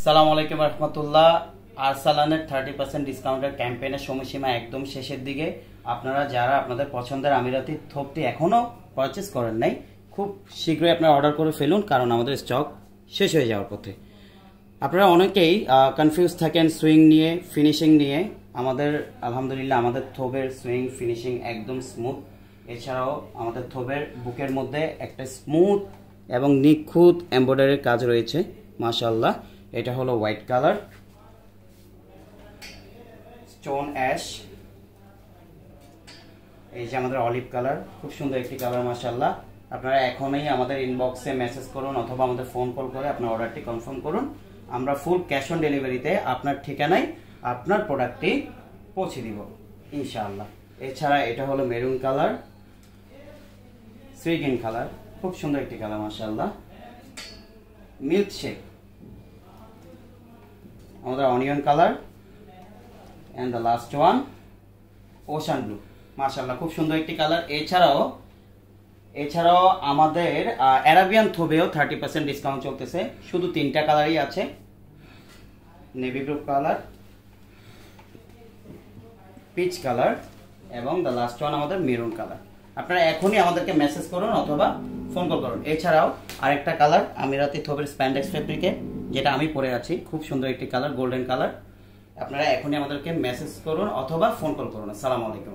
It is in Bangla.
সালামু আলাইকুম রহমতুল্লাহ। আরসালানের 30% ডিসকাউন্টের ক্যাম্পেইনের সময়সীমা একদম শেষের দিকে। আপনারা যারা আপনাদের পছন্দের আমিরাতি থোপটি এখনও পারচেস করেন নাই, খুব শীঘ্রই আপনারা অর্ডার করে ফেলুন, কারণ আমাদের স্টক শেষ হয়ে যাওয়ার পথে। আপনারা অনেকেই কনফিউজ থাকেন সুইং নিয়ে, ফিনিশিং নিয়ে। আমাদের আলহামদুলিল্লাহ আমাদের থোপের সুইং ফিনিশিং একদম স্মুথ। এছাড়াও আমাদের থোপের বুকের মধ্যে একটা স্মুথ এবং নিখুঁত এমব্রয়ডারির কাজ রয়েছে মাশাআল্লাহ। এটা হলো হোয়াইট কালার, স্টোন অ্যাশ, এই যে আমাদের অলিভ কালার, খুব সুন্দর একটি কালার মাশাআল্লাহ। আপনারা এখনই আমাদের ইনবক্সে মেসেজ করুন অথবা আমাদের ফোন কল করে আপনার অর্ডারটি কনফার্ম করুন। আমরা ফুল ক্যাশ অন ডেলিভারিতে আপনার ঠিকানায় আপনার প্রোডাক্টটি পৌঁছে দিব ইনশাআল্লাহ। এছাড়া এটা হলো maroon colour, sea green colour, খুব সুন্দর একটি কালার মাশাআল্লাহ। মিল্ক শেক, আমাদের onion colour, and the last one ocean blue মাশাআল্লাহ, খুব সুন্দর একটি কালার। এছাড়াও আমাদের অ্যারাবিয়ান থোবেও 30% ডিসকাউন্ট চলতেছে। শুধু 3টা কালারই আছে, navy blue colour, peach colour এবং দ্য লাস্ট ওয়ান আমাদের মেরুন কালার। আপনারা এখনই আমাদেরকে মেসেজ করুন অথবা ফোন কল করুন। এছাড়াও আরেকটা কালার আমিরাতি থোবের স্প্যান্ডেক্স ফেব্রিকে, যেটা আমি পরে আছি, খুব সুন্দর একটি কালার, গোল্ডেন কালার। আপনারা এখনই আমাদেরকে মেসেজ করুন অথবা ফোন কল করুন। আসসালামু আলাইকুম।